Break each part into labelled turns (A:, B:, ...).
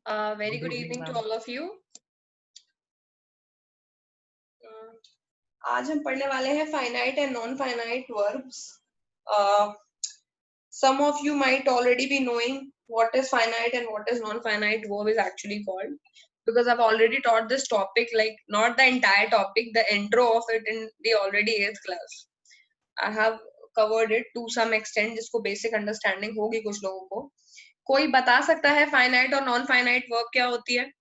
A: Very
B: Good
A: good
B: evening,
A: evening to
B: ma'am.
A: all of you. आज हम पढ़ने वाले हैं finite and non-finite verbs. Some of you might already be knowing what is finite and what is non-finite verb is actually called, because I've already taught this topic, like not the entire topic, the intro of it in the already 8th class. I have covered it to some extent, जिसको basic understanding होगी कुछ लोगों को. कोई बता सकता है finite और non-finite verb क्या होती है?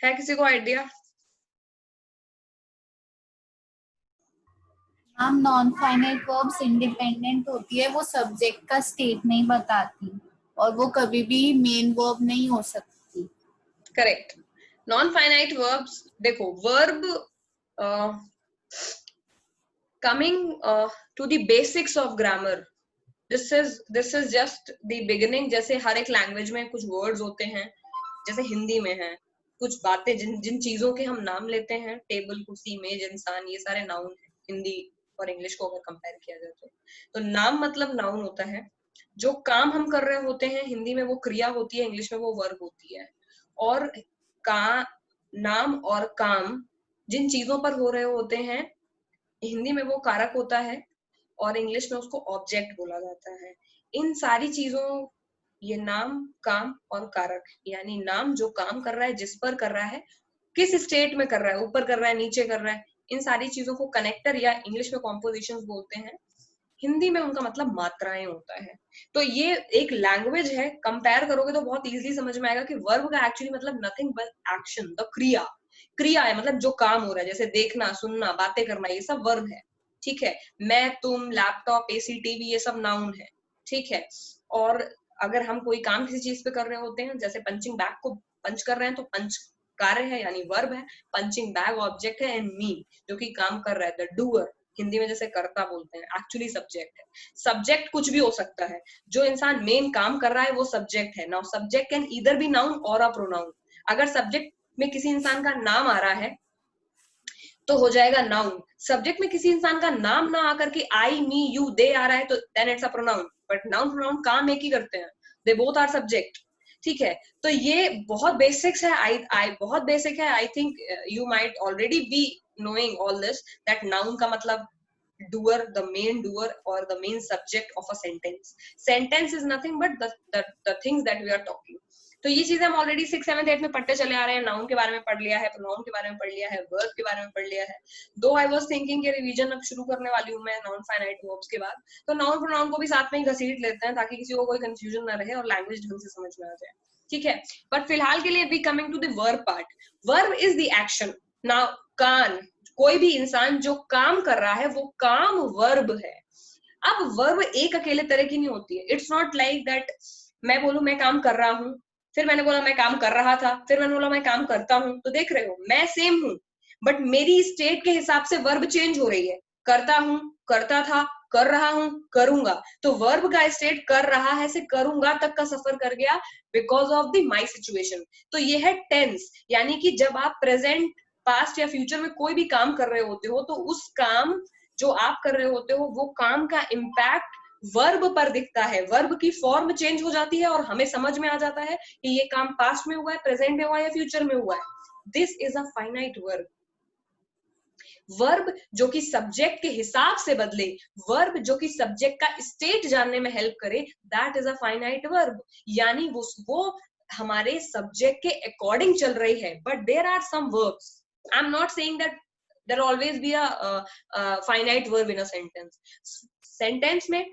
A: है किसी को आइडिया?
C: हम नॉन फाइनाइट वर्ब्स इंडिपेंडेंट होती है, वो सब्जेक्ट का स्टेट नहीं बताती और वो कभी भी मेन वर्ब नहीं हो सकती.
A: करेक्ट. नॉन फाइनाइट वर्ब्स, देखो verb coming to the basics of grammar, this is just the beginning. जैसे हर एक लैंग्वेज में कुछ वर्ड्स होते हैं, जैसे हिंदी में है कुछ बातें, जिन चीजों के हम नाम लेते हैं, टेबल, कुर्सी, मेज, इंसान, ये सारे नाउन है. हिंदी और इंग्लिश को अगर कंपेयर किया जाए तो नाम मतलब नाउन होता है. जो काम हम कर रहे होते हैं, हिंदी में वो क्रिया होती है, इंग्लिश में वो वर्ब होती है. और का नाम और काम जिन चीजों पर हो रहे होते हैं, हिंदी में वो कारक होता है और इंग्लिश में उसको ऑब्जेक्ट बोला जाता है. इन सारी चीजों, ये नाम, काम और कारक, यानी नाम जो काम कर रहा है, जिस पर कर रहा है, किस स्टेट में कर रहा है, ऊपर कर रहा है, नीचे कर रहा है, इन सारी चीजों को कनेक्टर या इंग्लिश में कॉम्पोजिशंस बोलते हैं. हिंदी में उनका मतलब मात्राएं होता है. तो ये एक लैंग्वेज है, कंपेयर करोगे तो बहुत इजीली समझ में आएगा कि वर्ब का एक्चुअली मतलब नथिंग बट एक्शन, द क्रिया है, मतलब जो काम हो रहा है, जैसे देखना, सुनना, बातें करना, ये सब वर्ब है. ठीक है. मैं, तुम, लैपटॉप, एसी, टीवी, ये सब नाउन है. ठीक है. और अगर हम कोई काम किसी चीज पे कर रहे होते हैं, जैसे पंचिंग बैग को पंच कर रहे हैं, तो पंच कार्य है यानी वर्ब है, पंचिंग बैग ऑब्जेक्ट है, एंड मी जो कि काम कर रहा है, द डूअर, हिंदी में जैसे कर्ता बोलते हैं, एक्चुअली सब्जेक्ट है. सब्जेक्ट कुछ भी हो सकता है. जो इंसान मेन काम कर रहा है वो सब्जेक्ट है. Now subject can either be noun और अ प्रोनाउन. अगर सब्जेक्ट में किसी इंसान का नाम आ रहा है तो हो जाएगा नाउन. सब्जेक्ट में किसी इंसान का नाम ना आकर के आई, मी, यू, दे आ रहा है तो then it's a pronoun. But noun pronoun काम एक ही करते हैं, दे बोथ आर सब्जेक्ट. ठीक है. तो ये बहुत बेसिक्स है. आई बहुत बेसिक है. I think you might already be knowing all this, that noun का मतलब doer, the main doer or the main subject of a sentence. Sentence is nothing but the things that we are talking. तो ये चीजें हम already 6, 7, 8 में पढ़ते चले आ रहे हैं. नाउन के बारे में पढ़ लिया है, प्रोनाउन के बारे में पढ़ लिया है, वर्ब के बारे में पढ़ लिया है. दो आई वाज थिंकिंग के रिवीजन अब शुरू करने वाली हूँ मैं नॉन फाइनाइट वर्ब्स के बाद, तो नाउन प्रोनाउन को भी साथ में ही घसीट लेते हैं ताकि किसी को कोई कंफ्यूजन ना रहे और लैंग्वेज ढंग से समझ में आ जाए. ठीक है. बट फिलहाल के लिए be coming to the verb part. Verb is the action. Now कान, कोई भी इंसान जो काम कर रहा है वो काम वर्ब है. अब वर्ब एक अकेले तरह की नहीं होती है. इट्स नॉट लाइक दैट मैं बोलूं मैं काम कर रहा हूं, फिर मैंने बोला मैं काम कर रहा था, फिर मैंने बोला मैं काम करता हूं. तो देख रहे हो मैं सेम हूं, बट मेरी स्टेट के हिसाब से वर्ब चेंज हो रही है. करता हूं, करता था, कर रहा हूं, करूंगा. तो वर्ब का स्टेट कर रहा है से करूंगा तक का सफर कर गया because of the my situation. तो ये है टेंस, यानी कि जब आप प्रेजेंट, पास्ट या फ्यूचर में कोई भी काम कर रहे होते हो तो उस काम जो आप कर रहे होते हो वो काम का इम्पैक्ट वर्ब पर दिखता है. वर्ब की फॉर्म चेंज हो जाती है और हमें समझ में आ जाता है कि ये काम पास्ट में हुआ है, प्रेजेंट में हुआ है या फ्यूचर में हुआ है. This is a finite verb. Verb जो कि सब्जेक्ट के हिसाब से बदले, वर्ब जो कि सब्जेक्ट का स्टेट जानने में हेल्प करे, that is a finite verb. यानी वो हमारे सब्जेक्ट के अकॉर्डिंग चल रही है. But there are some verbs, I am not saying that there always be a finite verb in a sentence में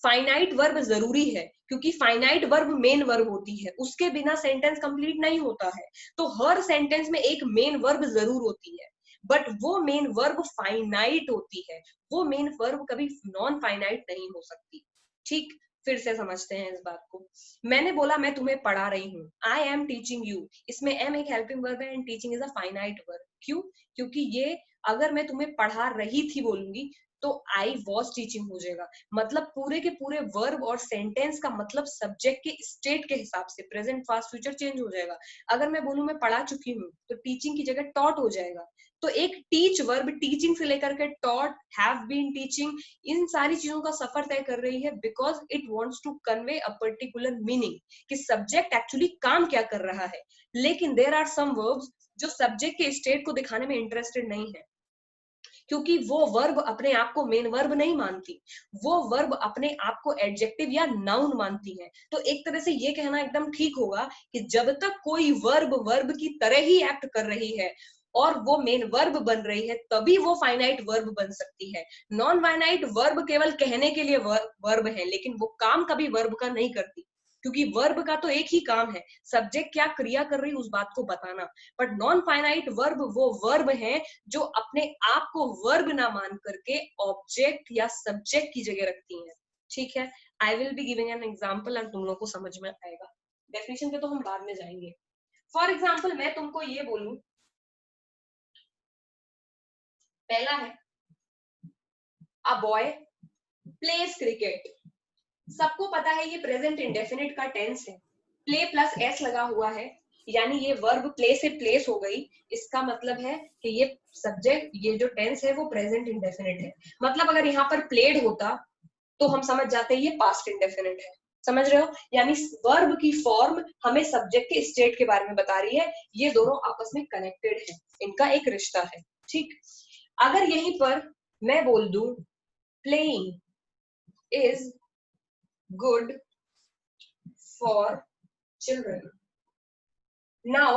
A: फाइनाइट वर्ब जरूरी है, क्योंकि फाइनाइट वर्ब मेन वर्ब होती है, उसके बिना सेंटेंस कंप्लीट नहीं होता है. तो हर सेंटेंस में एक मेन वर्ब जरूर होती है, बट वो मेन वर्ब फाइनाइट होती है. वो मेन वर्ब कभी नॉन फाइनाइट नहीं हो सकती. ठीक. फिर से समझते हैं इस बात को. मैंने बोला मैं तुम्हें पढ़ा रही हूँ, आई एम टीचिंग यू. इसमें एम एक हेल्पिंग वर्ब है and teaching is a finite verb. क्यों? क्योंकि ये अगर मैं तुम्हें पढ़ा रही थी बोलूंगी तो आई वॉज टीचिंग हो जाएगा। मतलब पूरे के पूरे वर्ब और सेंटेंस का मतलब सब्जेक्ट के स्टेट के हिसाब से प्रेजेंट फास्ट फ्यूचर चेंज हो जाएगा। अगर मैं बोलूं मैं पढ़ा चुकी हूँ तो टीचिंग की जगह टॉट हो जाएगा। तो एक टीच वर्ब टीचिंग से लेकर के टॉट, हैव बीन टीचिंग, इन सारी चीजों का सफर तय कर रही है because it wants to convey a particular meaning कि सब्जेक्ट एक्चुअली काम क्या कर रहा है। लेकिन देयर आर सम वर्ब्स जो सब्जेक्ट के स्टेट को दिखाने में इंटरेस्टेड नहीं है, क्योंकि वो वर्ब अपने आप को मेन वर्ब नहीं मानती, वो वर्ब अपने आप को एडजेक्टिव या नाउन मानती है। तो एक तरह से ये कहना एकदम ठीक होगा कि जब तक कोई वर्ब वर्ब की तरह ही एक्ट कर रही है और वो मेन वर्ब बन रही है तभी वो फाइनाइट वर्ब बन सकती है। नॉन फाइनाइट वर्ब केवल कहने के लिए वर्ब है, लेकिन वो काम कभी वर्ब का नहीं करती, क्योंकि वर्ब का तो एक ही काम है, सब्जेक्ट क्या क्रिया कर रही है उस बात को बताना। बट नॉन फाइनाइट वर्ब वो वर्ब है जो अपने आप को वर्ब ना मान करके ऑब्जेक्ट या सब्जेक्ट की जगह रखती हैं। ठीक है, I will be giving an example और तुम लोग को समझ में आएगा। डेफिनेशन पे तो हम बाद में जाएंगे। फॉर एग्जाम्पल मैं तुमको ये बोलूं, पहला है अ बॉय प्लेज क्रिकेट। सबको पता है ये प्रेजेंट इंडेफिनिट का टेंस है, प्ले प्लस एस लगा हुआ है, यानी ये वर्ब प्ले से प्लेस हो गई। इसका मतलब है कि ये सब्जेक्ट, ये जो टेंस है वो प्रेजेंट इंडेफिनिट है। मतलब अगर यहाँ पर प्लेड होता तो हम समझ जाते हैं ये पास्ट इंडेफिनिट है। समझ रहे हो? यानी वर्ब की फॉर्म हमें सब्जेक्ट के स्टेट के बारे में बता रही है। ये दोनों आपस में कनेक्टेड है, इनका एक रिश्ता है। ठीक, अगर यहीं पर मैं बोल दूं playing is good for children. Now,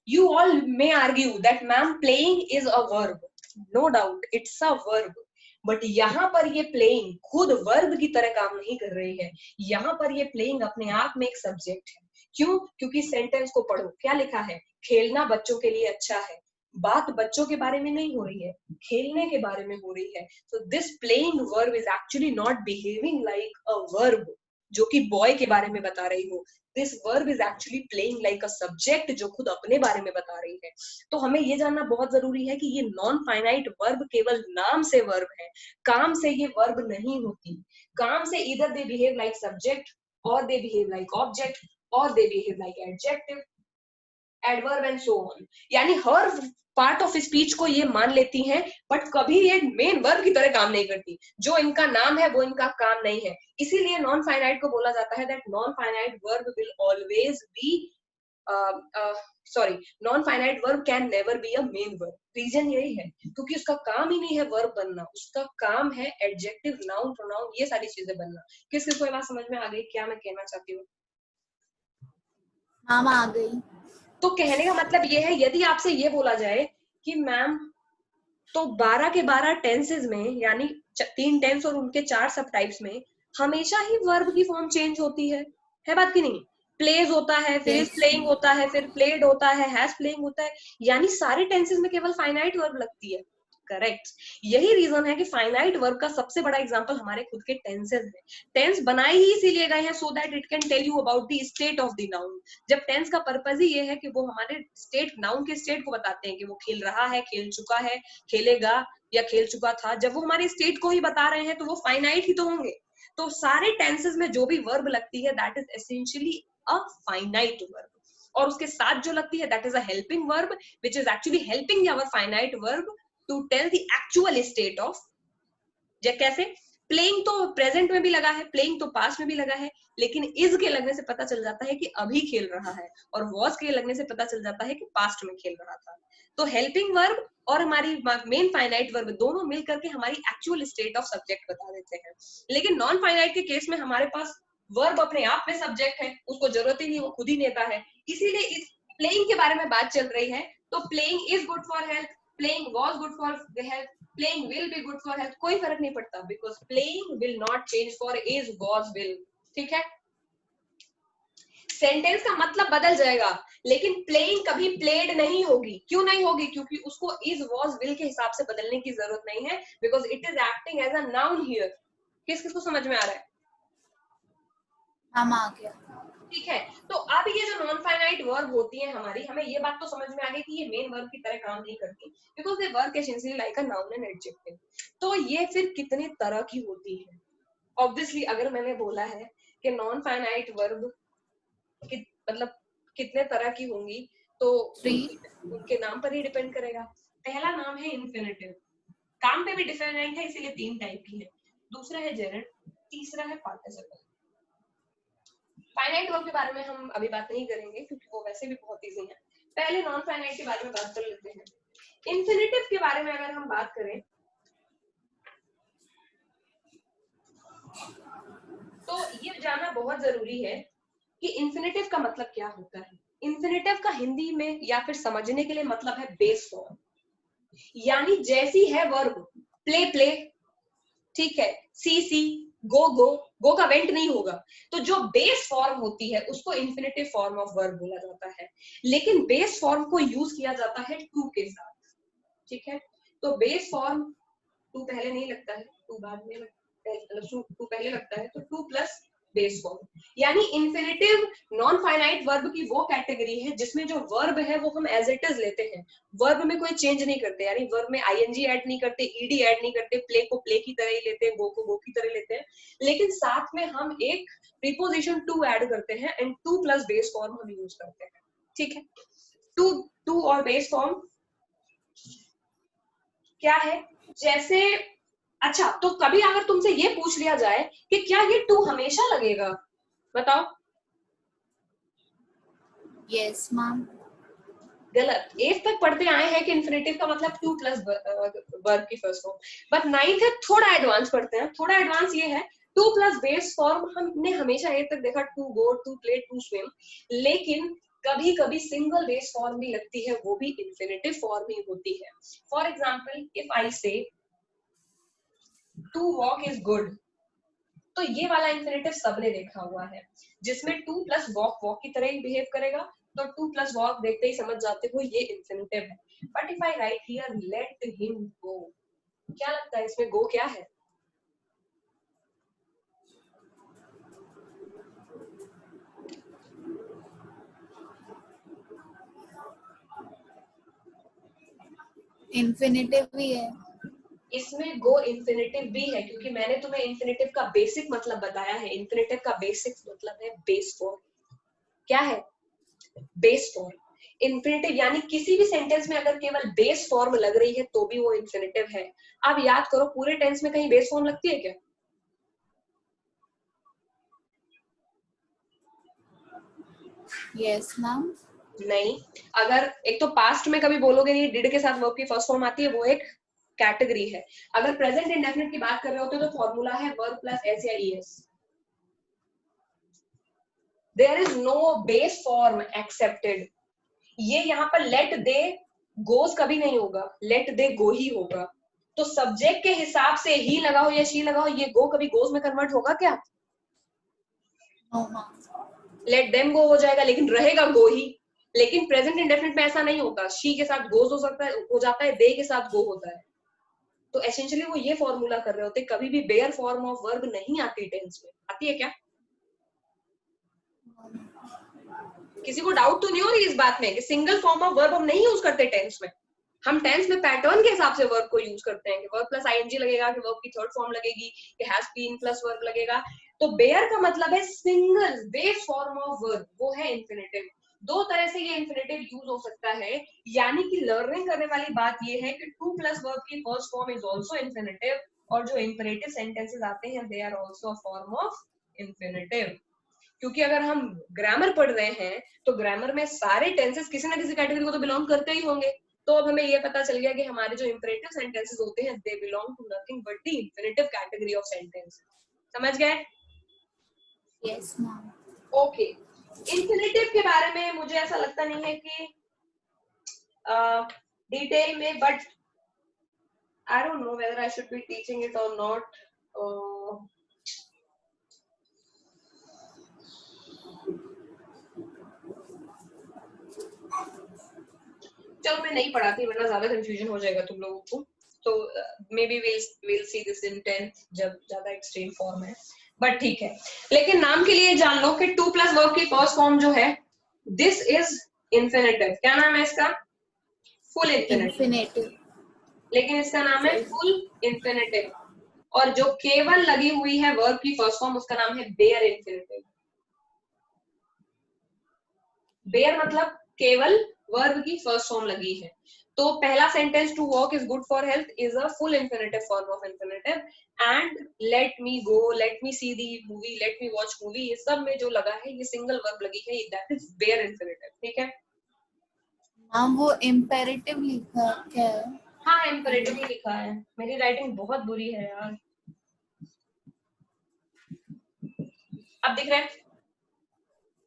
A: you all may argue that ma'am playing is a verb. No doubt, it's a verb. But यहाँ पर ये प्लेइंग खुद वर्ब की तरह काम नहीं कर रही है। यहाँ पर ये प्लेइंग अपने आप में एक सब्जेक्ट है। क्यों? क्योंकि सेंटेंस को पढ़ो, क्या लिखा है? खेलना बच्चों के लिए अच्छा है। बात बच्चों के बारे में नहीं हो रही है, खेलने के बारे में हो रही है। So this playing verb is actually not behaving like a verb जो कि बॉय के बारे में बता रही हो। This verb is actually playing like a subject जो खुद अपने बारे में बता रही है। तो हमें ये जानना बहुत जरूरी है कि ये नॉन फाइनाइट वर्ब केवल नाम से वर्ब है, काम से ये वर्ब नहीं होती। काम से इधर दे बिहेव लाइक सब्जेक्ट और दे बिहेव लाइक ऑब्जेक्ट और they behave like adjective, adverb and so on. यानी हर पार्ट ऑफ स्पीच को ये मान लेती हैं, बट कभी ये मेन वर्ब की तरह काम नहीं करती। जो इनका नाम है वो इनका काम नहीं है। इसीलिए नॉन फाइनाइट को बोला जाता है that non finite verb will always be non finite verb can never be a main verb. Reason यही है क्योंकि उसका काम ही नहीं है वर्ब बनना, उसका काम है एडजेक्टिव, नाउन, प्रोनाउन, ये सारी चीजें बनना। किस किस को ये बात समझ में आ गई क्या मैं कहना चाहती हूँ?
C: मैम आ गई।
A: तो कहने का मतलब ये है, यदि आपसे ये बोला जाए कि मैम तो 12 के 12 टेंसेज में, यानी 3 टेंस और उनके 4 सब टाइप्स में हमेशा ही वर्ब की फॉर्म चेंज होती है बात की नहीं? प्लेज होता है, फिर इज प्लेइंग होता है, फिर प्लेड होता है, हैज प्लेइंग होता है, यानी सारे टेंसेज में केवल फाइनाइट वर्ब लगती है। करेक्ट, यही रीजन है कि फाइनाइट वर्ब का सबसे बड़ा एग्जांपल हमारे खुद के टेंसेज है। टेंस बनाए ही इसीलिए गए हैं so that it can tell you about the state of the noun. जब टेंस का पर्पज ही ये है कि वो हमारे स्टेट, नाउन के स्टेट को बताते हैं कि वो खेल रहा है, खेल चुका है, खेलेगा या खेल चुका था। जब वो हमारे स्टेट को ही बता रहे हैं तो वो फाइनाइट ही तो होंगे। तो सारे टेंसेज में जो भी वर्ब लगती है that is essentially a finite verb, और उसके साथ जो लगती है that is a helping verb which is actually helping our finite verb to tell the actual state of. कैसे? प्लेइंग तो प्रेजेंट में भी लगा है, प्लेइंग तो पास्ट में भी लगा है, लेकिन इज के लगने से पता चल जाता है कि अभी खेल रहा है, और वॉज के लगने से पता चल जाता है कि पास्ट में खेल रहा था। तो हेल्पिंग वर्ब और हमारी मेन फाइनाइट वर्ब दोनों मिलकर के हमारी एक्चुअल स्टेट ऑफ सब्जेक्ट बता देते हैं। लेकिन नॉन फाइनाइट के केस में हमारे पास वर्ब अपने आप में सब्जेक्ट है, उसको जरूरत ही नहीं, वो खुद ही नेता है। इसीलिए इस प्लेइंग के बारे में बात चल रही है। तो playing is good for health, playing was good for health, playing will be good for health, कोई फर्क नहीं पड़ता, because playing will not change for is was will। ठीक है, सेंटेंस का मतलब बदल जाएगा लेकिन प्लेइंग कभी प्लेड नहीं होगी। क्यों नहीं होगी? क्योंकि उसको इज वॉज विल के हिसाब से बदलने की जरूरत नहीं है, because it is acting as a noun here. किस किस को समझ में आ रहा है?
C: हम आ गया।
A: ठीक है। तो अब ये जो नॉन फाइनाइट वर्ब होती है हमारी, हमें ये बात तो समझ में आ गई कि ये मेन वर्ब की तरह काम नहीं करती, because they work essentially like a noun and adjective. तो ये फिर कितने तरह की होती है? ऑब्वियसली अगर मैंने बोला है कि नॉन फाइनाइट वर्ब मतलब कितने तरह की होंगी, तो उनके नाम पर ही डिपेंड करेगा। पहला नाम है इन्फिनिटिव, काम पे भी डिफरेंट है, इसीलिए 3 टाइप की है। दूसरा है जेरेंड, तीसरा है पार्टिसिपल। फाइनाइट वर्ब के बारे में हम अभी बात नहीं करेंगे क्योंकि वो वैसे भी बहुत इजी है। पहले नॉन फाइनाइट के बारे में बात कर लेते हैं। इन्फिनिटिव के बारे में अगर हम बात करें तो ये जानना बहुत जरूरी है कि इन्फिनिटिव का मतलब क्या होता है। इन्फिनिटिव का हिंदी में या फिर समझने के लिए मतलब है बेस फॉर्म, यानी जैसी है वर्ब, प्ले प्ले, ठीक है, सी सी, गो गो, गो का वेंट नहीं होगा, तो जो बेस फॉर्म होती है उसको इन्फिनिटिव फॉर्म ऑफ वर्ब बोला जाता है। लेकिन बेस फॉर्म को यूज किया जाता है टू के साथ, ठीक है। तो बेस फॉर्म टू पहले नहीं लगता है, टू बाद में मतलब टू पहले लगता है, तो टू प्लस बेस फॉर्म, यानी इन्फिनिटिव नॉन फाइनाइट वर्ब की वो कैटेगरी है जिसमें जो वर्ब है वो हम एज इट इज लेते हैं, वर्ब में कोई चेंज नहीं करते, यानी वर्ब में आईएनजी ऐड नहीं करते, ईडी ऐड नहीं करते, प्ले को प्ले की तरह ही लेते हैं, गो को गो की तरह लेते हैं, लेकिन साथ में हम एक प्रीपोजिशन टू ऐड करते हैं and to plus base form हम यूज करते हैं, ठीक है। टू टू और बेस फॉर्म क्या है? जैसे अच्छा, तो कभी अगर तुमसे ये पूछ लिया जाए कि क्या ये टू हमेशा लगेगा, बताओ।
C: Yes ma'am.
A: गलत। 8th तक पढ़ते आए हैं कि इन्फिनिटिव का मतलब टू प्लस वर्ब की फर्स्ट फॉर्म, बट 9th है थोड़ा एडवांस पढ़ते हैं। थोड़ा एडवांस ये है, टू प्लस बेस फॉर्म हमने हमेशा 8th तक देखा, to go, to play, to swim, लेकिन कभी कभी सिंगल बेस फॉर्म भी लगती है, वो भी इन्फिनिटिव फॉर्म ही होती है। फॉर एग्जाम्पल इफ आई से टू वॉक इज गुड, तो ये वाला इन्फिनिटिव सबने देखा हुआ है, जिसमें टू प्लस वॉक वॉक की तरह ही बिहेव करेगा, तो टू प्लस वॉक देखते ही समझ जाते हो ये इन्फिनिटिव है। But if I right here let him go, क्या लगता है इसमें गो क्या है?
C: इन्फिनिटिव भी है।
A: इसमें गो इन्फिनिटिव भी है, क्योंकि मैंने तुम्हें इन्फिनिटिव का बेसिक मतलब बताया है। इन्फिनिटिव का बेसिक मतलब है बेस फॉर्म। क्या है? Base form. इन्फिनिटिव यानी किसी भी सेंटेंस में अगर केवल बेस फॉर्म लग रही है तो भी वो इन्फिनिटिव है। अब याद करो, पूरे टेंस में कहीं बेस फॉर्म लगती है क्या?
C: Yes ma'am.
A: नहीं। अगर एक तो पास्ट में कभी बोलोगे नहीं, डिड के साथ वर्ब की फर्स्ट फॉर्म आती है, वो एक कैटेगरी है। अगर प्रेजेंट इंडेफिनिट की बात कर रहे होते तो फॉर्मूला है वर्ब प्लस एस या es. There is no base form accepted. ये यहाँ पर लेट दे गोज कभी नहीं होगा, लेट दे गो ही होगा। तो सब्जेक्ट के हिसाब से ही लगाओ या शी लगाओ, ये गो कभी गोज में कन्वर्ट होगा क्या?
C: No ma'am.
A: Let them go हो जाएगा, लेकिन रहेगा गो ही। लेकिन प्रेजेंट इंडेफिनिट में ऐसा नहीं होता, शी के साथ गोज हो सकता है, हो जाता है, दे के साथ गो होता है। तो एसेंशियली वो ये फॉर्मूला कर रहे होते, कभी भी बेयर फॉर्म ऑफ वर्ब नहीं आती टेंस में। आती है क्या? किसी को डाउट तो नहीं हो रही इस बात में कि सिंगल फॉर्म ऑफ वर्ब हम नहीं यूज करते टेंस में? हम टेंस में पैटर्न के हिसाब से वर्ब को यूज करते हैं कि वर्ब प्लस आईएनजी लगेगा, कि वर्ब की थर्ड फॉर्म लगेगी, कि हैज बीन प्लस वर्ब लगेगा। तो बेयर का मतलब है single base form of verb, वो है इन्फिनिटिव। दो तरह से ये इन्फिनिटिव यूज हो सकता है, यानी कि लर्निंग करने वाली बात ये है कि टू प्लस वर्ब की first form is also infinitive, और जो इम्परेटिव सेंटेंसेस आते हैं they are also a form of infinitive. क्योंकि अगर हम ग्रामर पढ़ रहे हैं तो ग्रामर में सारे टेंसेस किसी ना किसी कैटेगरी को तो बिलोंग करते ही होंगे। तो अब हमें ये पता चल गया कि हमारे जो इंपरेटिव सेंटेंसेस होते हैं they belong to nothing but the infinitive category of sentence. समझ गए?
C: Yes ma'am.
A: ओके। इंफिनिटिव के बारे में मुझे ऐसा लगता नहीं है कि डिटेल में, but I don't know whether I should be teaching it और नॉट। चलो मैं नहीं पढ़ाती वरना ज्यादा कंफ्यूजन हो जाएगा तुम लोगों को। तो may be we'll see this in 10th जब ज्यादा एक्सट्रीम फॉर्म है। बट ठीक है, लेकिन नाम के लिए जान लो कि टू प्लस वर्ब की फर्स्ट फॉर्म जो है दिस इज इंफिनिटिव। क्या नाम है इसका? Full infinitive.
C: इंफिनिटिव।
A: लेकिन इसका नाम है फुल इंफिनिटिव। और जो केवल लगी हुई है वर्ब की फर्स्ट फॉर्म उसका नाम है बेयर इंफिनिटिव। बेयर मतलब केवल वर्ब की फर्स्ट फॉर्म लगी है। तो पहला sentence to walk is good for health is a full infinitive form of infinitive. And let me go, let me see the movie, let me watch movie, ये सब में जो लगा है ये सिंगल वर्ब लगी है, दैट इज बेयर इंफिनिटिव। ठीक है,
C: मैम वो इम्पेरेटिव लिखा क्या है?
A: हाँ इम्पेरेटिव ही लिखा है। मेरी राइटिंग बहुत बुरी है यार। अब दिख रहा है?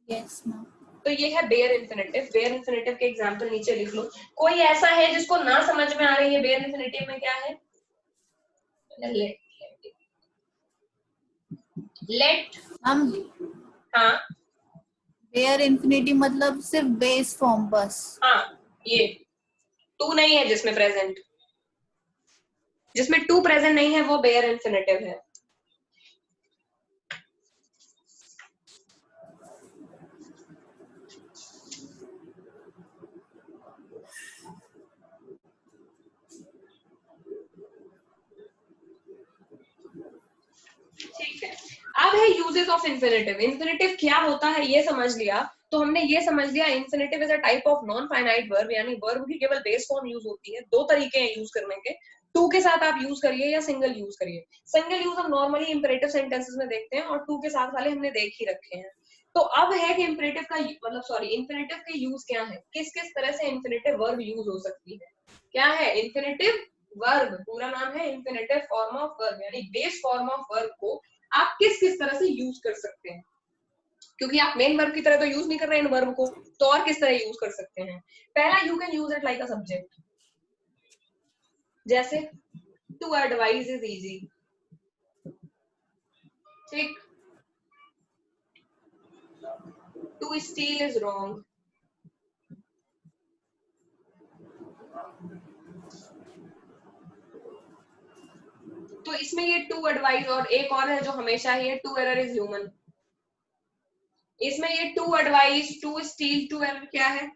C: Yes ma'am.
A: तो ये है बेयर इंफिनिटिव। बेयर इंफिनिटिव के एग्जांपल नीचे लिख लो। कोई ऐसा है जिसको ना समझ में आ रही है बेयर इंफिनिटिव में क्या है? लेट।
C: हम
A: हाँ
C: बेयर इंफिनिटी मतलब सिर्फ बेस फॉर्म बस।
A: हाँ, ये टू नहीं है जिसमें प्रेजेंट, जिसमें टू प्रेजेंट नहीं है वो बेयर इंफिनिटिव है। ठीक है, अब है यूजेस ऑफ इंफिनिटिव। इंफिनिटिव क्या होता है ये समझ लिया, तो हमने ये समझ लिया infinitive is a type of non finite verb, यानी वर्ब की केवल बेस फॉर्म यूज होती है। दो तरीके हैं यूज करने के, टू के साथ आप यूज करिए या सिंगल यूज करिए। सिंगल यूज हम नॉर्मली इंपेरेटिव सेंटेंसेस में देखते हैं और टू के साथ वाले हमने देख ही रखे हैं। तो अब है कि इंपेरेटिव का मतलब सॉरी इंफिनिटिव के यूज क्या है, किस किस तरह से इंफिनिटिव वर्ब यूज हो सकती है। क्या है इंफिनिटिव वर्ब? पूरा नाम है इंफिनिटिव फॉर्म ऑफ वर्ब, यानी बेस फॉर्म ऑफ वर्ब को आप किस किस तरह से यूज कर सकते हैं। क्योंकि आप मेन वर्ब की तरह तो यूज नहीं कर रहे हैं इन वर्ब को, तो और किस तरह यूज कर सकते हैं? पहला, you can use it like a subject. जैसे टू एडवाइज इज इजी, ठीक। To steal is wrong. तो इसमें ये टू एडवाइज और एक और है जो हमेशा ही है, टू एरर इज ह्यूमन। इसमें ये to advise, to steal, to err क्या है?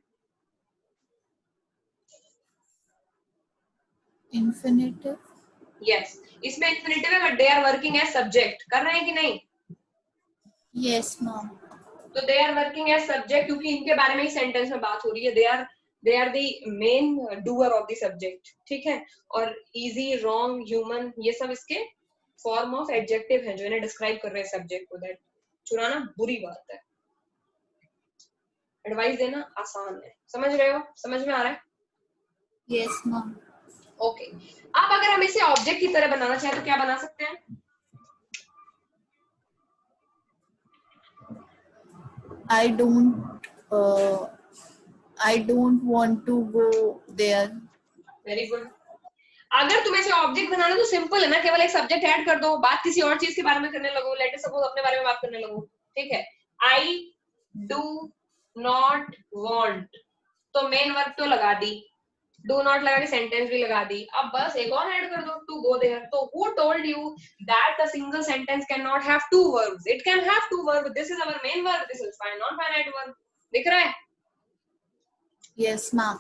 C: इंफिनिटिव।
A: यस, इसमें इंफिनिटिव है but they are working as subject. कर रहे हैं कि नहीं?
C: Yes ma'am.
A: तो they are working as subject क्योंकि इनके बारे में ही सेंटेंस में बात हो रही है। They are the main doer of the subject, ठीक है। और इजी, रॉन्ग, ह्यूमन, ये सब इसके फॉर्म ऑफ एडजेक्टिव हैं जो इन्हें डिस्क्राइब कर रहे हैं सब्जेक्ट को। दैट चुराना बुरी बात है, एडवाइस देना आसान है। समझ रहे हो? समझ में आ रहा है?
C: Yes ma'am.
A: ओके, अब अगर हम इसे ऑब्जेक्ट की तरह बनाना चाहें तो क्या बना सकते हैं?
C: I don't want to go there.
A: Very good. अगर तुम्हें से ऑब्जेक्ट बनाना तो सिंपल है ना, केवल एक सब्जेक्ट ऐड कर दो, बात किसी और चीज के बारे में करने लगो। लेट सपोज अपने बारे में बात करने लगो, ठीक है। आई डू नॉट वांट, तो मेन वर्ब तो लगा दी, डू नॉट लगा के सेंटेंस भी लगा दी। अब बस एक और ऐड कर दो, टू गो देयर। तो who told you that a single sentence can not have two verbs? It can have two verb. This is our main verb, this is non finite verb. दिख रहा है?
C: Yes ma'am.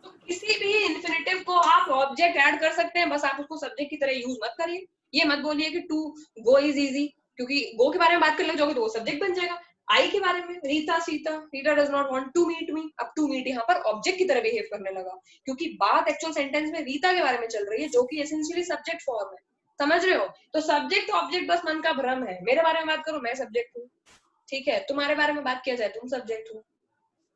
A: तो किसी भी infinitive को आप object add कर सकते हैं, बस आप उसको सब्जेक्ट की तरह यूज मत करिए। ये मत बोलिए कि टू गो इज इजी, क्योंकि गो के बारे में बात करने लग जाओगे तो वो सब्जेक्ट बन जाएगा। आई के बारे में, Rita Sita, Rita does not want to meet me, अब टू मीट यहाँ पर ऑब्जेक्ट की तरह बिहेव करने लगा, क्योंकि बात एक्चुअल सेंटेंस में रीता के बारे में चल रही है जो कि एसेंशियली सब्जेक्ट फॉर्म है। समझ रहे हो? तो सब्जेक्ट ऑब्जेक्ट बस मन का भ्रम है। मेरे बारे में बात करो, मैं सब्जेक्ट हूँ, ठीक है। तुम्हारे बारे में बात किया जाए, तुम सब्जेक्ट हो।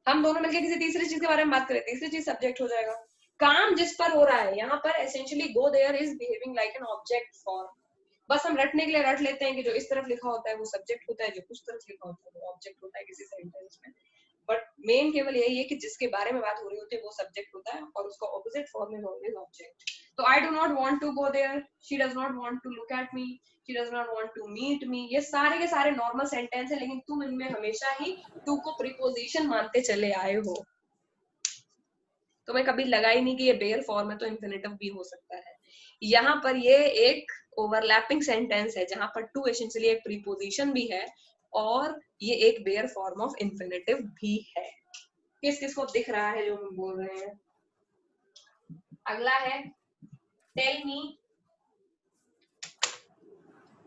A: हम दोनों मिलकर किसी तीसरी चीज के बारे में बात करें, तीसरी चीज सब्जेक्ट हो जाएगा। काम जिस पर हो रहा है, यहाँ पर essentially go there is behaving like an object form. बस हम रटने के लिए रट लेते हैं कि जो इस तरफ लिखा होता है वो सब्जेक्ट होता है, जो उस तरफ लिखा होता है वो ऑब्जेक्ट होता है किसी सेंटेंस में। बट मेन केवल यही है कि जिसके बारे में बात हो रही होती है वो सब्जेक्ट होता है और उसका opposite form is always object. तो I do not want to go there, she does not want to look at me, she does not want to meet me, ये सारे के सारे नॉर्मल सेंटेंस है, लेकिन तुम इनमें हमेशा ही टू को प्रीपोजिशन मानते चले आए हो। तुम्हें कभी लगा ही नहीं कि ये बेयर फॉर्म है तो इंफिनिटिव भी हो सकता है। यहाँ पर ये एक ओवरलैपिंग सेंटेंस है जहां पर टू एसेंशियली एक प्रीपोजिशन भी है और ये एक बेयर फॉर्म ऑफ इंफिनिटिव भी है। किस किस को दिख रहा है जो हम बोल रहे हैं? अगला है टेल मी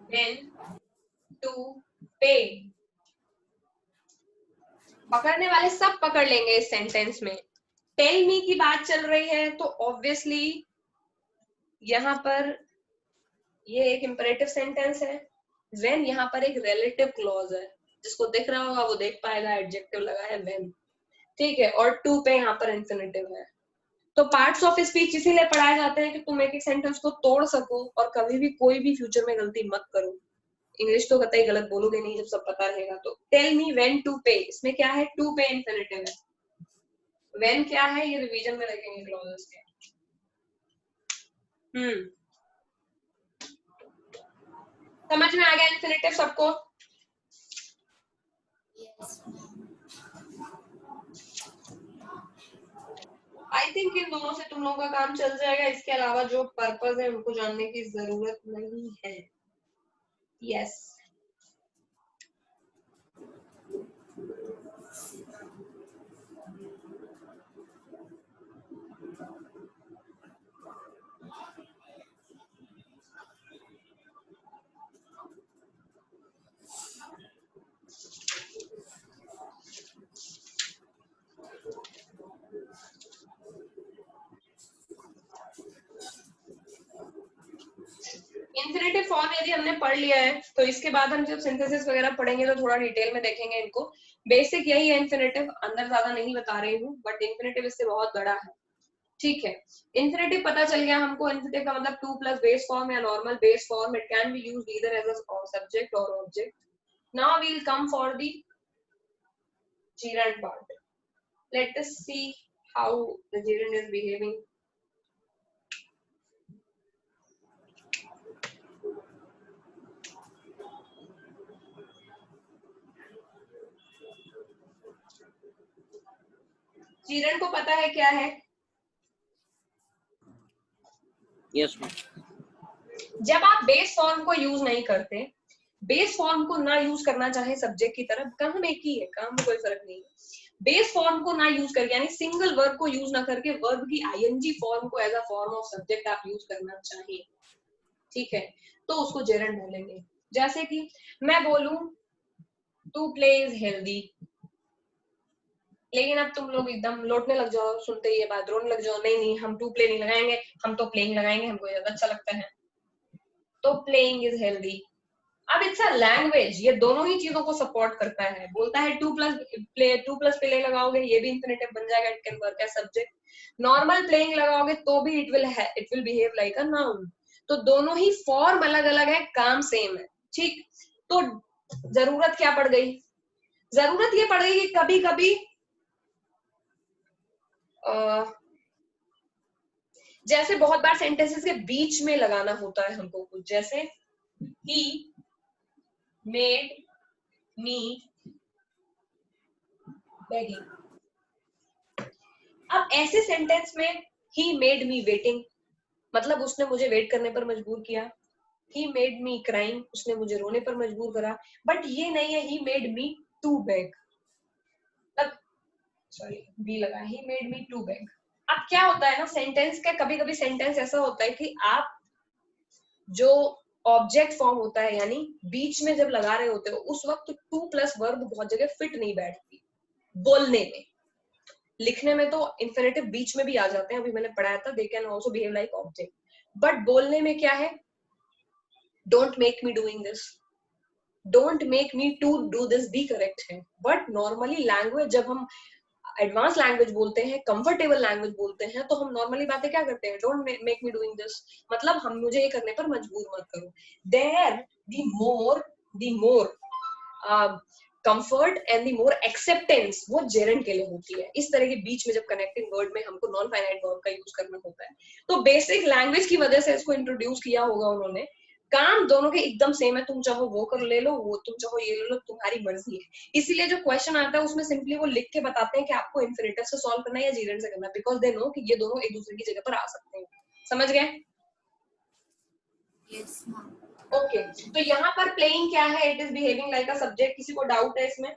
A: व्हेन टू पे। पकड़ने वाले सब पकड़ लेंगे इस सेंटेंस में। टेल मी की बात चल रही है तो ऑब्वियसली यहाँ पर ये एक इंपरेटिव सेंटेंस है। व्हेन यहाँ पर एक रिलेटिव क्लॉज है, जिसको दिख रहा होगा वो देख पाएगा, एडजेक्टिव लगा है व्हेन, ठीक है। और टू पे यहाँ पर इंफिनिटिव है। तो पार्ट्स ऑफ स्पीच इसीलिए पढ़ाए जाते हैं कि तुम एक एक सेंटेंस को तोड़ सको और कभी भी कोई भी फ्यूचर में गलती मत करो। इंग्लिश तो कतई गलत बोलोगे नहीं जब सब पता रहेगा तो। टेल मी व्हेन टू पे, इसमें क्या है? टू पे इंफिनिटिव है। व्हेन क्या है ये रिवीजन में रखेंगे क्लॉजेस के। समझ में आ गया इंफिनिटिव सबको? आई थिंक इन दोनों से तुम लोगों का काम चल जाएगा। इसके अलावा जो पर्पस है उनको जानने की जरूरत नहीं है। यस इंफिनिटिव फॉर्म यदि हमने पढ़ लिया है तो इसके बाद हम जब सिंथेसिस वगैरह पढ़ेंगे तो थोड़ा डिटेल में देखेंगे इनको। बेसिक यही है इंफिनिटिव, अंदर ज्यादा नहीं बता रही हूँ, बट इंफिनिटिव इससे बहुत बड़ा है, ठीक है। इंफिनिटिव पता चल गया हमको। इंफिनिटिव का मतलब टू प्लस बेस फॉर्म या normal base form. It can be used either as a subject और object. Now we will come for the gerund part. Let us see how the gerund is behaving. gerund को पता है क्या है?
B: Yes
A: जब आप base form को use नहीं करते, बेस फॉर्म को ना यूज करना चाहे सब्जेक्ट की तरफ, काम एक ही है, काम में कोई फर्क नहीं है। बेस फॉर्म को ना यूज करके यानी सिंगल वर्ब को यूज ना करके वर्ब की आईएनजी फॉर्म को as a form of subject आप यूज करना चाहिए, ठीक है, तो उसको जेरंड बोलेंगे। जैसे कि मैं बोलूं टू प्ले इज हेल्दी, लेकिन अब तुम लोग एकदम लौटने लग जाओ सुनते ही ये बात, रोने लग जाओ, नहीं नहीं हम टू प्ले नहीं लगाएंगे, हम तो प्लेइंग लगाएंगे, हमको ज्यादा अच्छा लगता है, तो प्लेइंग इज हेल्दी। अब इट्स अ लैंग्वेज, ये दोनों ही चीजों को सपोर्ट करता है। बोलता है टू प्लस प्ले लगाओगे, ये भी इंफिनिटिव बन जाएगा, it can work as subject. Normal playing लगाओगे तो भी it will behave like a noun. तो दोनों ही फॉर्म अलग अलग है, काम सेम है, ठीक। तो जरूरत क्या पड़ गई? जरूरत ये पड़ गई कि कभी कभी जैसे बहुत बार सेंटेंसेस के बीच में लगाना होता है हमको कुछ, जैसे he made me begging। अब ऐसे सेंटेंस में he made me waiting, मतलब उसने मुझे वेट करने पर मजबूर किया। he made me crying, उसने मुझे रोने पर मजबूर करा। बट ये नहीं है he made me to beg, तब सॉरी बी लगा, he made me to beg। अब क्या होता है ना, सेंटेंस का कभी कभी सेंटेंस ऐसा होता है कि आप जो ऑब्जेक्ट फॉर्म होता है यानी बीच में जब लगा रहे होते हो उस वक्त टू प्लस वर्ब बहुत जगह फिट नहीं बैठती। बोलने में, लिखने में तो इंफिनिटिव बीच में भी आ जाते हैं, अभी मैंने पढ़ाया था, they can also behave like object. But बोलने में क्या है? Don't make me doing this, don't make me to do this भी करेक्ट है। बट नॉर्मली लैंग्वेज, जब हम एडवांस लैंग्वेज बोलते हैं, कंफर्टेबल लैंग्वेज बोलते हैं, तो हम नॉर्मली बातें क्या करते हैं? Don't make me doing this, मतलब हम मुझे ये करने पर मजबूर मत करो। There the more comfort and the more acceptance वो जेरंड के लिए होती है। इस तरह के बीच में जब कनेक्टिंग वर्ड में हमको नॉन फाइनाइट वर्ब का यूज करना होता है, तो बेसिक लैंग्वेज की वजह से इसको इंट्रोड्यूस किया होगा उन्होंने। काम दोनों के एकदम सेम है, तुम चाहो वो कर ले लो, वो तुम चाहो ये ले लो, तुम्हारी मर्जी है। इसीलिए जो क्वेश्चन आता है उसमें सिंपली वो लिख के बताते हैं कि आपको इंफिनिटिव से सॉल्व करना है या जेरंड से करना है, बिकॉज दे नो कि ये दोनों एक दूसरे की जगह पर आ सकते हैं। समझ गए?
C: Yes ma'am.
A: ओके, तो यहाँ पर प्लेइंग क्या है? It is behaving like a subject. किसी को डाउट है इसमें?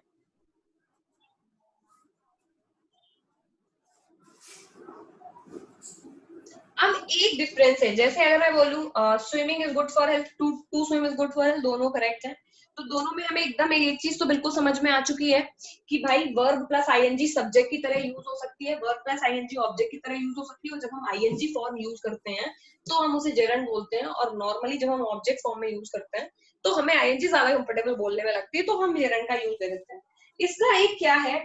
A: अब एक डिफरेंस है, जैसे अगर मैं बोलूं swimming is good for health, to swim is good for health, दोनों करेक्ट है। तो दोनों में हमें एकदम एक चीज तो बिल्कुल समझ में आ चुकी है कि भाई वर्ब प्लस आईएनजी सब्जेक्ट की तरह यूज हो सकती है, वर्ब प्लस आईएनजी ऑब्जेक्ट की तरह यूज हो सकती है, और जब हम आईएनजी फॉर्म यूज करते हैं तो हम उसे जेरंड बोलते हैं, और नॉर्मली जब हम ऑब्जेक्ट फॉर्म में यूज करते हैं तो हमें आईएनजी ज्यादा कंफर्टेबल बोलने में लगती है, तो हम जेरंड का यूज दे देते हैं। इसका एक क्या है,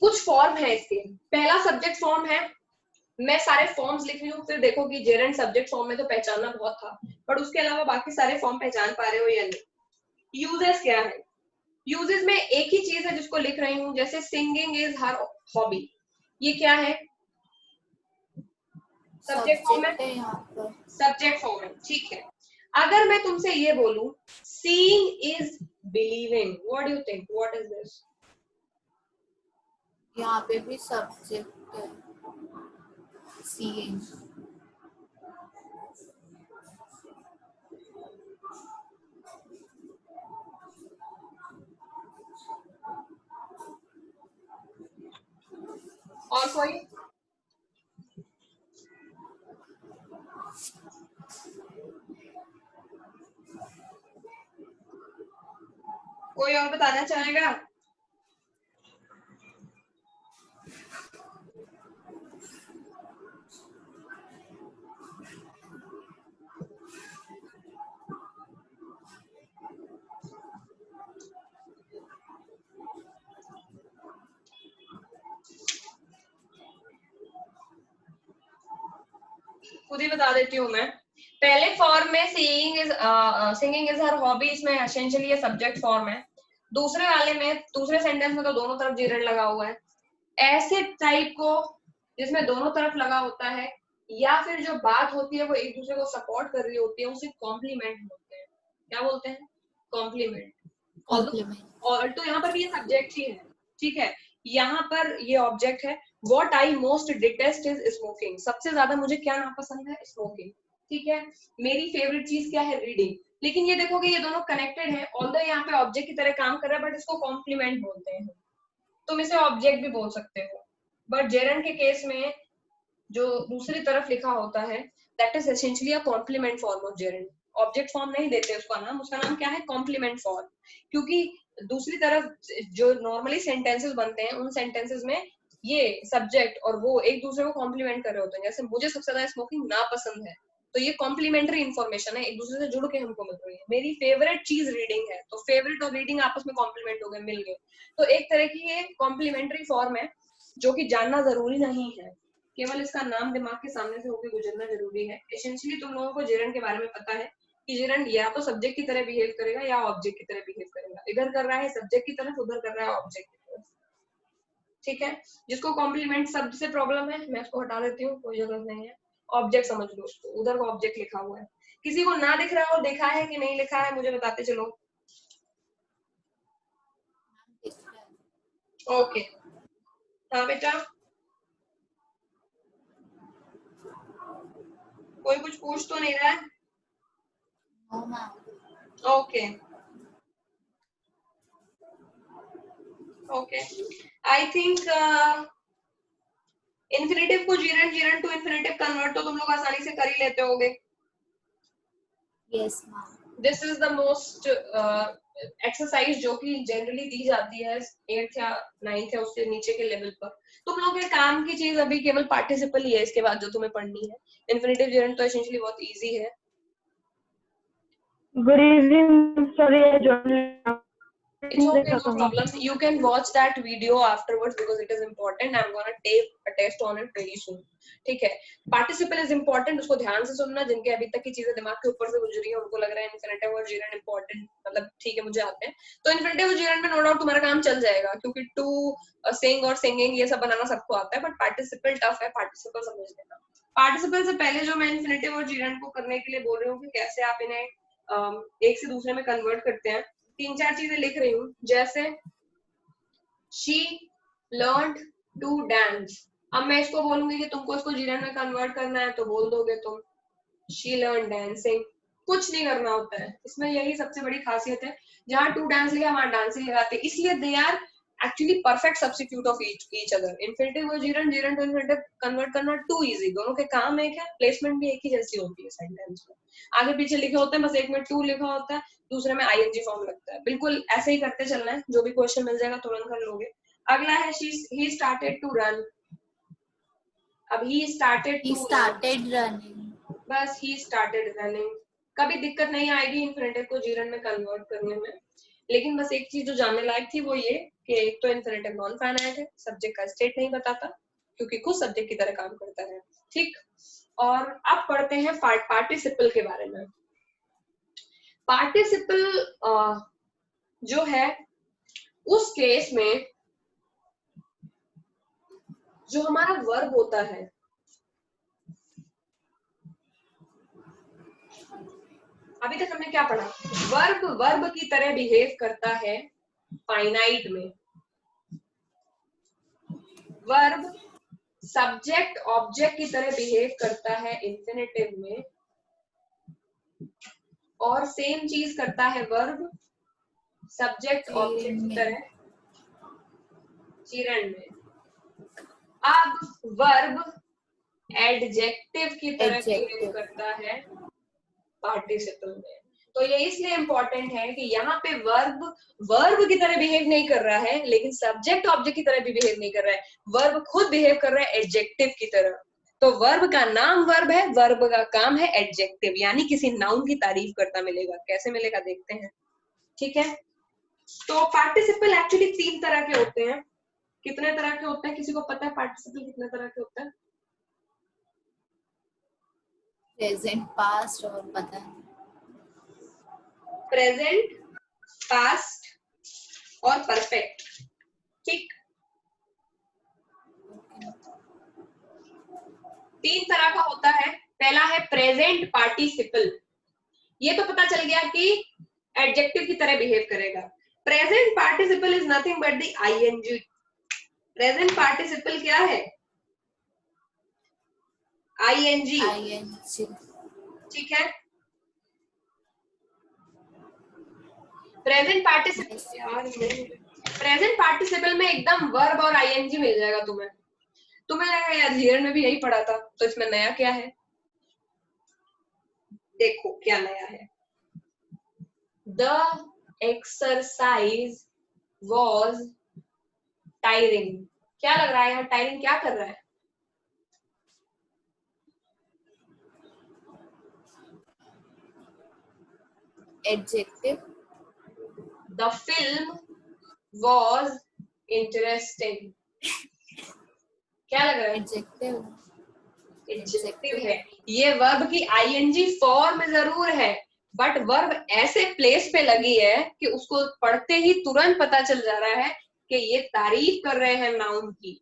A: कुछ फॉर्म है इसके। पहला सब्जेक्ट फॉर्म है, मैं सारे फॉर्म्स लिख रही हूँ, फिर देखो कि जेरेंट सब्जेक्ट फॉर्म में तो पहचानना बहुत था, बट उसके अलावा बाकी सारे फॉर्म पहचान पा रहे हो या नहीं। यूजेस क्या है? यूजेस में एक ही चीज है जिसको लिख रही हूँ, जैसे सिंगिंग इज हर हॉबी, ये क्या है? सब्जेक्ट फॉर्म है,
C: यहाँ पर
A: सब्जेक्ट फॉर्म है, ठीक है। अगर मैं तुमसे ये बोलूं seeing is believing, what do you think, what is this?
C: यहाँ पे भी सब्जेक्ट है, सीइंग।
A: और कोई? कोई और बताना चाहेगा? खुद ही बता देती हूँ मैं। पहले फॉर्म में सिंगिंग इज हर हॉबी, इसमें एसेंशियली ये सब्जेक्ट फॉर्म है। दूसरे वाले में, दूसरे सेंटेंस में तो दोनों तरफ जेरेंट लगा हुआ है। ऐसे टाइप को जिसमें दोनों तरफ लगा होता है, या फिर जो बात होती है वो एक दूसरे को सपोर्ट कर रही होती है, उसे कॉम्प्लीमेंट बोलते हैं। क्या बोलते हैं? कॉम्प्लीमेंट।
C: कॉम्प्लीमेंट।
A: और तो यहाँ पर भी ये सब्जेक्ट ही है, ठीक है। यहाँ पर ये ऑब्जेक्ट है। What I most detest is smoking, सबसे ज्यादा मुझे क्या नापसंद है? स्मोकिंग, ठीक है। मेरी फेवरेट चीज क्या है? रीडिंग। लेकिन ये देखो कि ये दोनों कनेक्टेड है, ऑल्दो यहाँ पे ऑब्जेक्ट की तरह काम कर रहा है, बट इसको कॉम्प्लीमेंट बोलते हैं। तुम इसे ऑब्जेक्ट भी बोल सकते हो, बट जेरंड के केस में जो दूसरी तरफ लिखा होता है that is essentially a complement form of gerund. Object form नहीं देते उसका नाम, उसका नाम क्या है? Complement form. क्योंकि दूसरी तरफ जो नॉर्मली सेंटेंसेस बनते हैं, उन सेंटेंसेस में ये सब्जेक्ट और वो एक दूसरे को कॉम्प्लीमेंट कर रहे होते हैं। जैसे मुझे सबसे ज्यादा स्मोकिंग नापसंद है, तो ये कॉम्प्लीमेंट्री इन्फॉर्मेशन है, एक दूसरे से जुड़ के हमको मिल रही है। मेरी फेवरेट चीज रीडिंग है, तो फेवरेट और रीडिंग आपस में कॉम्प्लीमेंट हो गए, मिल गए। तो एक तरह की ये कॉम्प्लीमेंट्री फॉर्म है, जो कि जानना जरूरी नहीं है, केवल इसका नाम दिमाग के सामने से होकर गुजरना जरूरी है। एसेंशियली तुम लोगों को जेरंड के बारे में पता है कि जेरंड या तो सब्जेक्ट की तरह बिहेव करेगा या ऑब्जेक्ट की तरह बिहेव करेगा। इधर कर रहा है सब्जेक्ट की तरफ, उधर कर रहा है ऑब्जेक्ट की तरफ, ठीक है। जिसको कॉम्प्लीमेंट शब्द से प्रॉब्लम है, मैं उसको हटा देती हूँ, कोई जरूरत नहीं है। ऑब्जेक्ट समझ लो उसको, उधर को ऑब्जेक्ट लिखा हुआ है। किसी को ना दिख रहा हो, देखा है कि नहीं लिखा है, मुझे बताते चलो। ओके, हाँ बेटा, कोई कुछ पूछ तो नहीं रहा है?
C: No ma'am.
A: Okay okay, I think infinitive को gerund, gerund to infinitive convert तो तुम लोग आसानी से कर ही लेते होगे।
C: Yes ma'am.
A: This is the most exercise जो कि जनरली दी जाती है 8th या 9th या उससे नीचे के लेवल पर। तुम लोग के काम की चीज अभी केवल पार्टिसिपल ही है, इसके बाद जो तुम्हें पढ़नी है। इन्फिनेटिव जीरेंट तो एसेंशियली बहुत इजी है।
B: Good evening, sorry I joined.
A: It's okay, no problem. You can watch that video afterwards because it is important. I'm gonna take a test on it very soon. ठीक है, participle is important, उसको ध्यान से सुनना। जिनके अभी तक की चीजें दिमाग के ऊपर से गुजरी है, उनको लग रहा है इन्फिनेटिव और जीरेंट इम्पोर्टेंट, मतलब ठीक है मुझे आते हैं, तो इन्फिनेटिव और जीरेंट में नो डाउट तुम्हारा काम चल जाएगा, क्योंकि टू सिंग और सिंगिंग ये सब बनाना सबको आता है, बट पार्टिसिपल टफ है, पार्टिसिपल समझ लेना। पार्टिसिपल से पहले जो मैं इन्फिनेटिव और जीरेंट को करने के लिए बोल रही हूँ कि कैसे आप इन्हें एक से दूसरे में कन्वर्ट करते हैं, 3-4 चीजें लिख रही हूँ। जैसे she learned to dance, अब मैं इसको बोलूंगी कि तुमको इसको जीरन में कन्वर्ट करना है तो बोल दोगे तुम शी लर्न डांसिंग। कुछ नहीं करना होता है इसमें, यही सबसे बड़ी खासियत है। जहाँ टू डांस लिखा वहां डांसिंग लगाते हैं, इसलिए they are actually perfect substitute of each other. Infinitive को gerund, gerund to infinitive convert करना टू इजी, दोनों के काम एक है, प्लेसमेंट भी एक ही जैसी होती है सेंटेंस में। आगे पीछे लिखे होते हैं, बस एक में टू लिखा होता है, दूसरे में आईएनजी फॉर्म लगता है। बिल्कुल ऐसे ही करते चलना है, जो भी क्वेश्चन मिल जाएगा तुरंत कर लोगे। अगला है ही स्टार्टेड टू रन। अब ही स्टार्टेड
C: रनिंग,
A: बस ही स्टार्टेड रनिंग। कभी दिक्कत नहीं आएगी इन्फिनिटिव को जीरन में कन्वर्ट करने में। लेकिन बस एक चीज जो जानने लायक थी वो ये कि एक तो इन्फिनिटिव नॉन फाइनाइट है, सब्जेक्ट का स्टेट नहीं बताता क्योंकि खुद सब्जेक्ट की तरह काम करता है। ठीक, और अब पढ़ते हैं पार्टिसिपल के बारे में। पार्टिसिपल जो है उस केस में जो हमारा वर्ब होता है, अभी तक हमने क्या पढ़ा, वर्ब की तरह बिहेव करता है फाइनाइट में, वर्ब सब्जेक्ट ऑब्जेक्ट की तरह बिहेव करता है इंफिनिटिव में, और सेम चीज करता है वर्ब सब्जेक्ट ऑब्जेक्ट की तरह जीरन में। अब वर्ब एडजेक्टिव की तरह बिहेव करता है पार्टिसिपल में। तो ये इसलिए इंपॉर्टेंट है कि यहाँ पे वर्ब की तरह बिहेव नहीं कर रहा है, लेकिन सब्जेक्ट ऑब्जेक्ट की तरह भी बिहेव नहीं कर रहा है, वर्ब खुद बिहेव कर रहा है एडजेक्टिव की तरह। तो वर्ब का नाम वर्ब है, वर्ब का काम है एडजेक्टिव, यानी किसी नाउन की तारीफ करता मिलेगा। कैसे मिलेगा देखते हैं, ठीक है। तो पार्टिसिपल एक्चुअली 3 तरह के होते हैं। कितने तरह के होते हैं, किसी को पता है पार्टिसिपल कितने तरह के होते हैं?
C: प्रेजेंट, पास्ट और पता है,
A: प्रेजेंट, पास्ट और परफेक्ट। ठीक, 3 तरह का होता है। पहला है प्रेजेंट पार्टिसिपल, ये तो पता चल गया कि एडजेक्टिव की तरह बिहेव करेगा। Present participle is nothing but the ing. Present participle क्या है? आईएनजी, ठीक है। प्रेजेंट पार्टिसिपल में एकदम वर्ब और आईएनजी मिल जाएगा तुम्हें। लगेगा यार जीरन में भी यही पढ़ा था, तो इसमें नया क्या है? देखो क्या नया है। The exercise was tiring. क्या लग रहा है यहाँ, टायरिंग क्या कर रहा है?
C: Adjective.
A: The film was interesting. क्या लग रहा है? एडजेक्टिव है। ये वर्ब की आईएनजी फॉर्म जरूर है, बट वर्ब ऐसे प्लेस पे लगी है कि उसको पढ़ते ही तुरंत पता चल जा रहा है कि ये तारीफ कर रहे हैं नाउन की,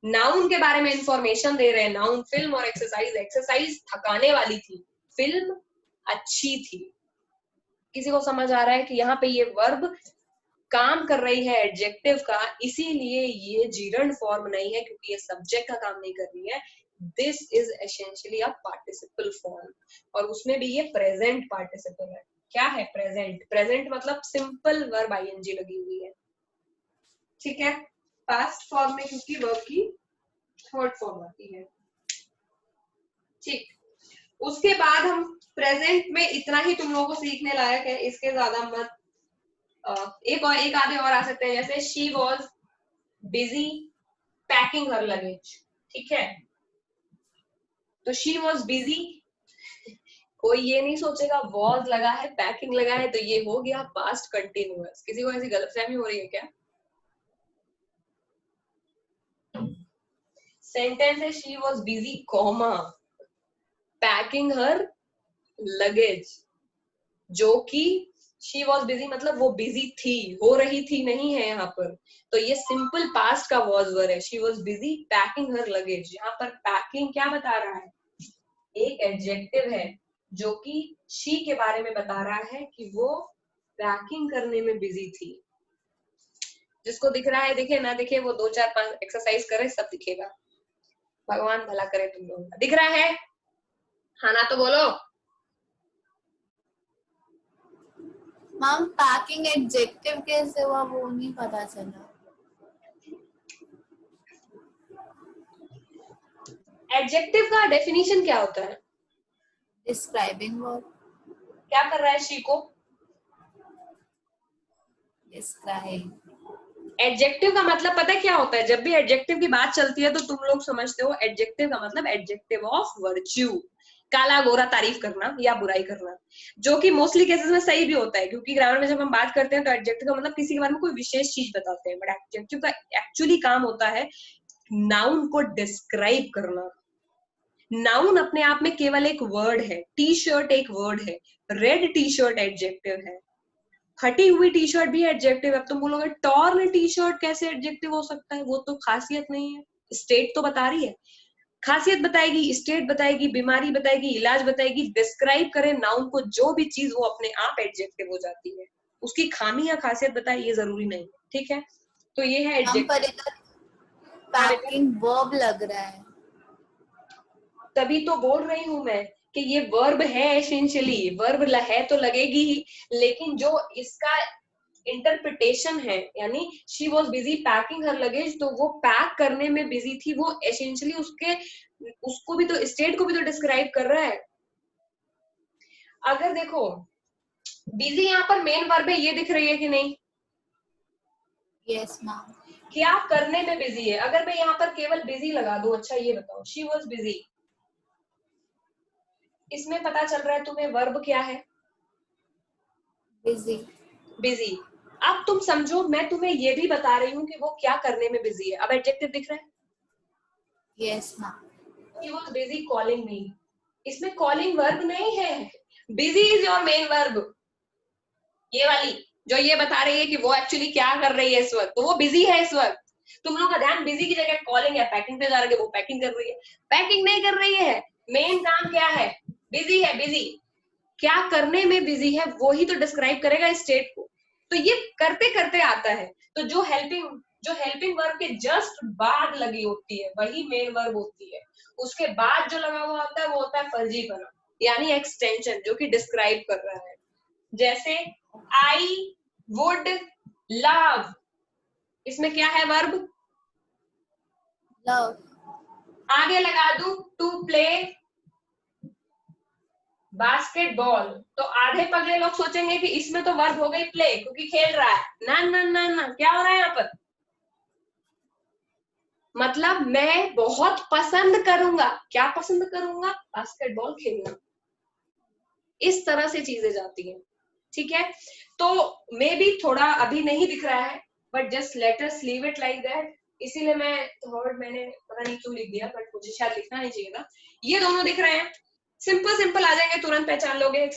A: नाउन के बारे में इंफॉर्मेशन दे रहे हैं। नाउन फिल्म और एक्सरसाइज, एक्सरसाइज थकाने वाली थी, फिल्म अच्छी थी। किसी को समझ आ रहा है कि यहाँ पे ये वर्ब काम कर रही है एडजेक्टिव का, इसीलिए ये जीरन फॉर्म नहीं है क्योंकि ये सब्जेक्ट का काम नहीं कर रही है। This is essentially a participle form, और उसमें भी ये प्रेजेंट पार्टिसिपल है। क्या है? प्रेजेंट। प्रेजेंट मतलब सिंपल वर्ब आईएनजी लगी हुई है, ठीक है। पास्ट फॉर्म में क्योंकि वर्ब की थर्ड फॉर्म आती है, ठीक। उसके बाद हम प्रेजेंट में इतना ही तुम लोगों को सीखने लायक है, इसके ज्यादा मत। एक आधे और आ सकते हैं, जैसे she was busy packing her luggage, ठीक है। तो शी वॉज बिजी, कोई ये नहीं सोचेगा वॉज लगा है पैकिंग लगा है तो ये हो गया पास्ट कंटिन्यूअस। किसी को ऐसी गलतफहमी हो रही है क्या? सेंटेंस है she was busy comma packing her luggage, जो कि शी वॉज बिजी मतलब वो बिजी थी, हो रही थी नहीं है यहाँ पर। तो ये सिंपल पास्ट का वॉज वर्ब है, she was busy packing her luggage. यहाँ पर पैकिंग क्या बता रहा है? एक एडजेक्टिव है जो कि शी के बारे में बता रहा है कि वो पैकिंग करने में बिजी थी, जिसको दिख रहा है दिखे, ना दिखे वो 2-4-5 एक्सरसाइज करे, सब दिखेगा। भगवान भला करे तुम लोगों का। दिख रहा है? हाँ ना तो बोलो।
C: मैम पैकिंग एडजेक्टिव कैसे हुआ वो नहीं पता चला।
A: एडजेक्टिव का डेफिनेशन क्या होता है?
C: Describing verb.
A: क्या कर रहा है शी को?
C: डिस्क्राइब।
A: एडजेक्टिव का मतलब पता है क्या होता है? जब भी एडजेक्टिव की बात चलती है तो तुम लोग समझते हो एडजेक्टिव का मतलब एडजेक्टिव ऑफ वर्च्यू, काला गोरा तारीफ करना या बुराई करना, जो कि मोस्टली केसेस में सही भी होता है, क्योंकि ग्रामर में जब हम बात करते हैं तो एडजेक्टिव का मतलब किसी के बारे में कोई विशेष चीज बताते हैं, बट एडजेक्टिव का एक्चुअली काम होता है नाउन को डिस्क्राइब करना। नाउन अपने आप में केवल एक वर्ड है, टी शर्ट एक वर्ड है, रेड टी शर्ट एडजेक्टिव है, फटी हुई टी शर्ट भी एडजेक्टिव है। अब तुम बोलोगे टॉर्न टी शर्ट कैसे एडजेक्टिव हो सकता है? वो तो खासियत नहीं है, स्टेट तो बता रही है। खासियत बताएगी, स्टेट बताएगी, बीमारी बताएगी, इलाज बताएगी, डिस्क्राइब करे नाउन को जो भी चीज वो अपने आप एडजेक्टिव हो जाती है। उसकी खामी या खासियत बताए ये जरूरी नहीं है, ठीक है? तो ये है एडजेक्टिव।
C: पैकिंग वर्ब लग रहा है।
A: तभी तो बोल रही हूं मैं कि ये वर्ब है, एसेंशियली वर्ब है तो लगेगी ही, लेकिन जो इसका इंटरप्रिटेशन है, यानी she was busy packing her luggage, तो वो पैक करने में बिजी थी, वो एसेंशियली उसको भी तो, स्टेट को भी तो डिस्क्राइब कर रहा है। अगर देखो बिजी यहाँ पर मेन वर्ब है, ये दिख रही है कि नहीं?
C: Yes ma'am.
A: क्या करने में बिजी है? अगर मैं यहाँ पर केवल बिजी लगा दूं, अच्छा ये बताओ शी वॉज बिजी, इसमें पता चल रहा है तुम्हें वर्ब क्या है?
C: बिजी।
A: बिजी। अब तुम समझो, मैं तुम्हें ये भी बता रही हूँ कि वो क्या करने में बिजी है। अब एडजेक्टिव दिख रहा है?
C: Yes ma'am.
A: He was busy calling me, इसमें कॉलिंग वर्ब नहीं है, busy is your main verb. ये वाली जो ये बता रही है कि वो एक्चुअली क्या कर रही है इस वक्त, तो वो बिजी है इस वक्त। तुम लोग का ध्यान बिजी की जगह कॉलिंग या पैकिंग पे जा रहा है, वो पैकिंग कर रही है। पैकिंग नहीं कर रही है, मेन काम क्या है? बिजी है। बिजी क्या करने में बिजी है, वो ही तो डिस्क्राइब करेगा स्टेट को। तो ये करते करते आता है, तो जो हेल्पिंग वर्ब के जस्ट बाद लगी होती है वही मेन वर्ब होती है। उसके बाद जो लगा हुआ होता है वो होता है फर्जीपना, यानी एक्सटेंशन, जो कि डिस्क्राइब कर रहा है। जैसे आई वुड लव, इसमें क्या है वर्ब?
C: लव।
A: आगे लगा दूं टू प्ले बास्केटबॉल, तो आधे पगले लोग सोचेंगे कि इसमें तो वर्ब हो गई प्ले, क्योंकि खेल रहा है। ना ना ना ना, क्या हो रहा है यहाँ पर? मतलब मैं बहुत पसंद करूंगा, क्या पसंद करूंगा? बास्केटबॉल खेलना। इस तरह से चीजें जाती हैं, ठीक है? तो मे बी थोड़ा अभी नहीं दिख रहा है, but just let us leave it like that. इसीलिए मैंने पता नहीं क्यों लिख दिया, बट मुझे शायद लिखना नहीं चाहिए था। ये दोनों दिख रहे हैं, सिंपल सिंपल आ जाएंगे, तुरंत पहचान लोगे।